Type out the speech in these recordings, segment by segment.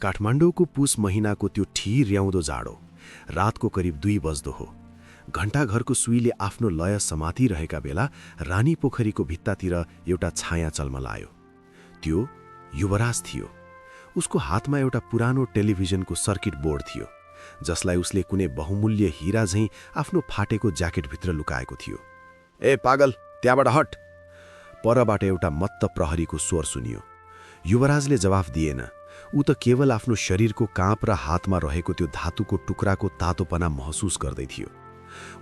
काठमाडौँको पुस महिनाको त्यो ठिर्याउँदो जाडो, रातको करिब 2 बज्दो हो। घण्टाघरको सुईले आफ्नो लय समातिरहेका बेला रानी पोखरीको भित्तातिर एउटा छाया चल्मलायो। त्यो युवराज थियो। उसको हातमा एउटा पुरानो टेलिभिजनको सर्किट बोर्ड थियो, जसलाई उसले कुनै बहुमूल्य हीरा झैं आफ्नो फाटेको ज्याकेटभित्र लुकाएको थियो। "ए पागल, त्यहाँबाट हट!" परबाट एउटा मत्त प्रहरीको स्वर सुनियो। युवराजले जवाफ दिएन। ऊ त केवल आफ्नो शरीरको काँप र हातमा रहेको त्यो धातुको टुक्राको तातोपना महसुस गर्दै थियो।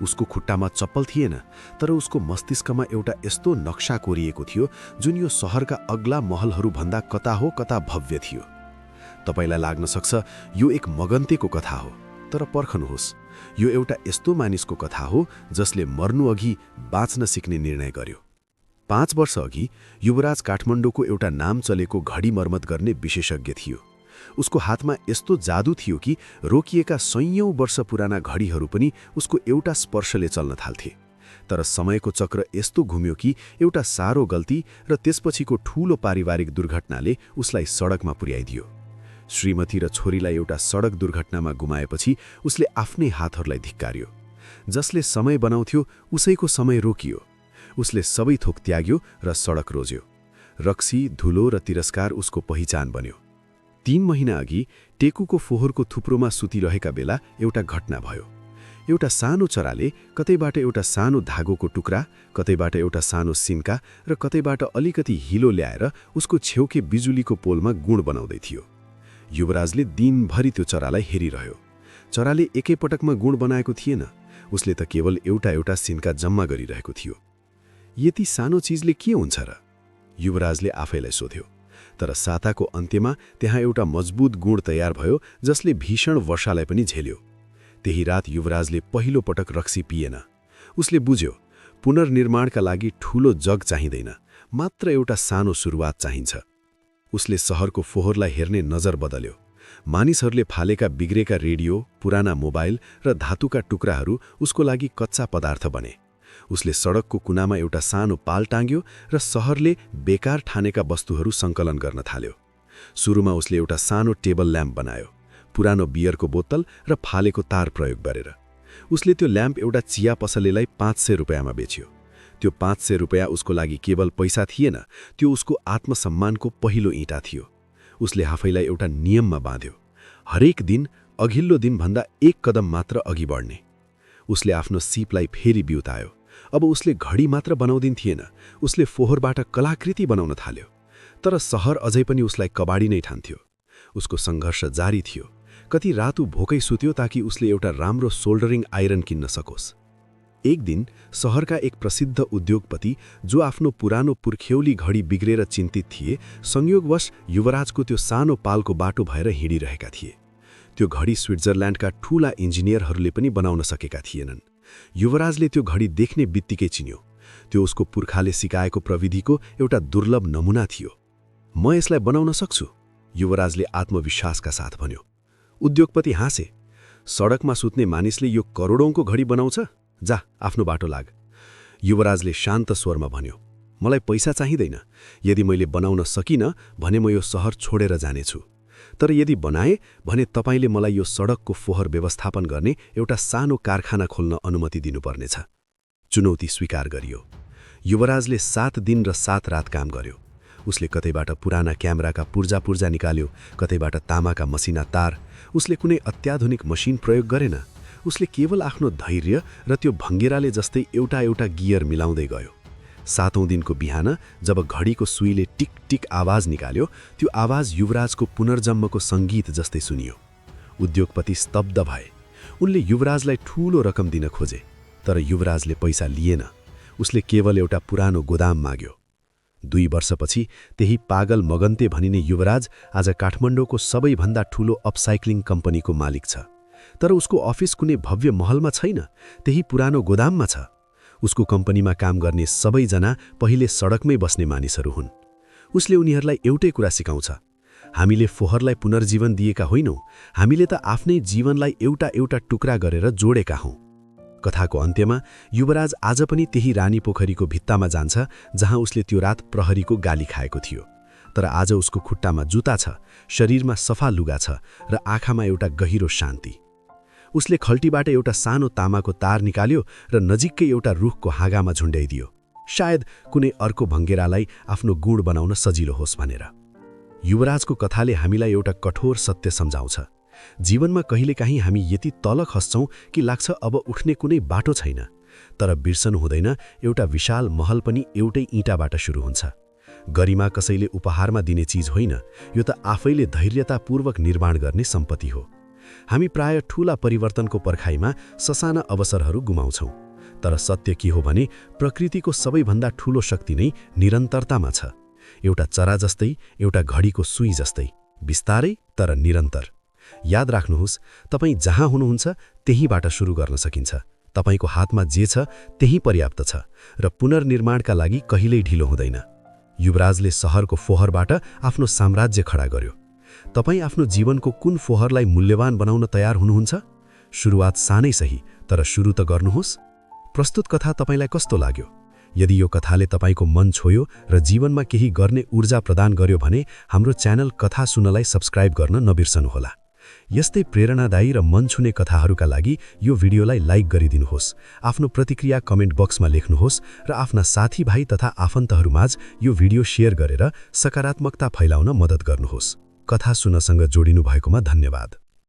उसको खुट्टामा चप्पल थिएन, तर उसको मस्तिष्कमा एउटा यस्तो नक्सा कोरिएको थियो जुन यो सहरका अग्ला महलहरूभन्दा कता हो कता भव्य थियो। तपाईलाई लाग्न सक्छ यो एक मगन्तेको कथा हो, तर पर्खनुहोस्, यो एउटा यस्तो मानिसको कथा हो जसले मर्नुअघि बाँच्न सिक्ने निर्णय गर्यो। 5 वर्ष अघि युवराज काठमाडौँको एउटा नाम चलेको घडी मर्मत गर्ने विशेषज्ञ थियो। उसको हातमा यस्तो जादु थियो कि रोकिएका सयौं वर्ष पुराना घडीहरू पनि उसको एउटा स्पर्शले चल्न थाल्थे। तर समयको चक्र यस्तो घुम्यो कि एउटा सारो गल्ती र त्यसपछिको ठूलो पारिवारिक दुर्घटनाले उसलाई सडकमा पुर्याइदियो। श्रीमती र छोरीलाई एउटा सडक दुर्घटनामा गुमाएपछि उसले आफ्नै हातहरूलाई धिक्कार्यो। जसले समय बनाउँथ्यो उसैको समय रोकियो। उसले सबै थोक त्याग्यो र सडक रोज्यो। रक्सी, धुलो र तिरस्कार उसको पहिचान बन्यो। 3 महिना अघि टेकुको फोहोरको थुप्रोमा सुतिरहेका बेला एउटा घटना भयो। एउटा सानो चराले कतैबाट एउटा सानो धागोको टुक्रा, कतैबाट एउटा सानो सिन्का र कतैबाट अलिकति हिलो ल्याएर उसको छेउके बिजुलीको पोलमा गुण बनाउँदै थियो। युवराजले दिनभरि त्यो चरालाई हेरिरह्यो। चराले एकै पटकमा गुण बनाएको थिएन, उसले त केवल एउटा सिन्का जम्मा गरिरहेको थियो। यति सानो चिजले के हुन्छ र? युवराजले आफैलाई सोध्यो। तर साताको अन्त्यमा त्यहाँ एउटा मजबुत गुण तयार भयो जसले भीषण वर्षालाई पनि झेल्यो। त्यही रात युवराजले पहिलो पटक रक्सी पिएन। उसले बुझ्यो, पुनर्निर्माणका लागि ठूलो जग चाहिँदैन, मात्र एउटा सानो सुरुवात चाहिन्छ। उसले सहरको फोहोरलाई हेर्ने नजर बदल्यो। मानिसहरूले फालेका बिग्रेका रेडियो, पुराना मोबाइल र धातुका टुक्राहरू उसको लागि कच्चा पदार्थ बने। उसले सडकको कुनामा एउटा सानो पाल टाङ्ग्यो र सहरले बेकार ठानेका वस्तुहरू सङ्कलन गर्न थाल्यो। सुरुमा उसले एउटा सानो टेबल ल्याम्प बनायो, पुरानो बियरको बोतल र फालेको तार प्रयोग गरेर। उसले त्यो ल्याम्प एउटा चिया पसलेलाई 500 रुपैयाँमा बेच्यो। त्यो 500 रुपैयाँ उसको लागि केवल पैसा थिएन, त्यो उसको आत्मसम्मानको पहिलो ईँटा थियो। उसले आफैलाई एउटा नियममा बाँध्यो, हरेक दिन अघिल्लो दिनभन्दा 1 कदम मात्र अघि बढ्ने। उसले आफ्नो सिपलाई फेरि बिउतायो। अब उसले घडी मात्र बनाउँदिन थिएन, उसले फोहोरबाट कलाकृति बनाउन थाल्यो। तर सहर अझै पनि उसलाई कबाडी नै ठान्थ्यो। उसको सङ्घर्ष जारी थियो। कति रात भोकै सुत्यो ताकि उसले एउटा राम्रो सोल्डरिङ आइरन किन्न सकोस्। एक दिन सहरका एक प्रसिद्ध उद्योगपति जो आफ्नो पुरानो पुर्ख्यौली घडी बिग्रेर चिन्तित थिए, संयोगवश युवराजको त्यो सानो पालको बाटो भएर हिँडिरहेका थिए। त्यो घडी स्विट्जरल्यान्डका ठूला इन्जिनियरहरूले पनि बनाउन सकेका थिएनन्। युवराजले त्यो घडी देख्ने बित्तिकै चिन्यो। त्यो उसको पुर्खाले सिकाएको प्रविधिको एउटा दुर्लभ नमुना थियो। "म यसलाई बनाउन सक्छु," युवराजले आत्मविश्वासका साथ भन्यो। उद्योगपति हाँसे। "सडकमा सुत्ने मानिसले यो करोडौंको घडी बनाउँछ? जा, आफ्नो बाटो लाग।" युवराजले शान्त स्वरमा भन्यो, "मलाई पैसा चाहिँदैन। यदि मैले बनाउन सकिनँ भने म यो सहर छोडेर जानेछु। तर यदि बनाए भने तपाईले मलाई यो सडकको फोहोर व्यवस्थापन गर्ने एउटा सानो कारखाना खोल्न अनुमति दिनुपर्नेछ।" चुनौती स्वीकार गरियो। युवराजले 7 दिन र 7 रात काम गर्यो। उसले कतैबाट पुराना क्यामेराका पुर्जा निकाल्यो, कतैबाट तामाका मसिना तार। उसले कुनै अत्याधुनिक मसिन प्रयोग गरेन। उसले केवल आफ्नो धैर्य र त्यो भङ्गेराले जस्तै एउटा गियर मिलाउँदै गयो। 7औं दिनको बिहान जब घडीको सुईले टिक टिक आवाज निकाल्यो, त्यो आवाज युवराजको पुनर्जन्मको सङ्गीत जस्तै सुनियो। उद्योगपति स्तब्ध भए। उनले युवराजलाई ठूलो रकम दिन खोजे, तर युवराजले पैसा लिएन। उसले केवल एउटा पुरानो गोदाम माग्यो। 2 वर्षपछि त्यही पागल मगन्ते भनिने युवराज आज काठमाडौँको सबैभन्दा ठूलो अपसाइक्लिङ कम्पनीको मालिक छ। तर उसको अफिस कुनै भव्य महलमा छैन, त्यही पुरानो गोदाममा छ। उसको कम्पनीमा काम गर्ने सबैजना पहिले सडकमै बस्ने मानिसहरू हुन्। उसले उनीहरूलाई एउटै कुरा सिकाउँछ, हामीले फोहोरलाई पुनर्जीवन दिएका होइनौँ, हामीले त आफ्नै जीवनलाई एउटा टुक्रा गरेर जोडेका हौँ। कथाको अन्त्यमा युवराज आज पनि त्यही रानी पोखरीको भित्तामा जान्छ जहाँ उसले त्यो रात प्रहरीको गाली खाएको थियो। तर आज उसको खुट्टामा जुत्ता छ, शरीरमा सफा लुगा छ र आँखामा एउटा गहिरो शान्ति। उसले खल्टीबाट एउटा सानो तामाको तार निकाल्यो र नजिककै एउटा रुखको हाँगामा झुन्ड्याइदियो, सायद कुनै अर्को भङ्गेरालाई आफ्नो गुण बनाउन सजिलो होस् भनेर। युवराजको कथाले हामीलाई एउटा कठोर सत्य सम्झाउँछ। जीवनमा कहिलेकाहीँ हामी यति तल खस्छौँ कि लाग्छ अब उठ्ने कुनै बाटो छैन। तर बिर्सनु हुँदैन, एउटा विशाल महल पनि एउटै ईँटाबाट सुरु हुन्छ। गरिमा कसैले उपहारमा दिने चिज होइन, यो त आफैले धैर्यतापूर्वक निर्माण गर्ने सम्पत्ति हो। हामी प्राय ठूला परिवर्तनको पर्खाइमा ससाना अवसरहरू गुमाउँछौँ। तर सत्य के हो भने प्रकृतिको सबैभन्दा ठूलो शक्ति नै निरन्तरतामा छ। एउटा चरा जस्तै, एउटा घडीको सुई जस्तै, बिस्तारै तर निरन्तर। याद राख्नुहोस्, तपाईँ जहाँ हुनुहुन्छ त्यहीँबाट सुरु गर्न सकिन्छ। तपाईको हातमा जे छ त्यही पर्याप्त छ र पुनर्निर्माणका लागि कहिल्यै ढिलो हुँदैन। युवराजले शहरको फोहरबाट आफ्नो साम्राज्य खडा गर्यो। तपाईँ आफ्नो जीवनको कुन फोहरलाई मूल्यवान बनाउन तयार हुनुहुन्छ? सुरुवात सानै सही, तर सुरु त गर्नुहोस्। प्रस्तुत कथा तपाईलाई कस्तो लाग्यो? यदि यो कथाले तपाईको मन छोयो र जीवनमा केही गर्ने ऊर्जा प्रदान गर्यो भने हाम्रो च्यानल कथा सुन्नलाई सब्स्क्राइब गर्न नबिर्सनुहोला। यस्तै प्रेरणादायी र मन छुने कथाहरूका लागि यो भिडियोलाई लाइक गरिदिनुहोस्, आफ्नो प्रतिक्रिया कमेन्ट बक्समा लेख्नुहोस् र आफ्ना साथीभाइ तथा आफन्तहरूमाझ यो भिडियो शेयर गरेर सकारात्मकता फैलाउन मद्दत गर्नुहोस्। कथा सुन्नसँग जोडिनु भएकोमा धन्यवाद।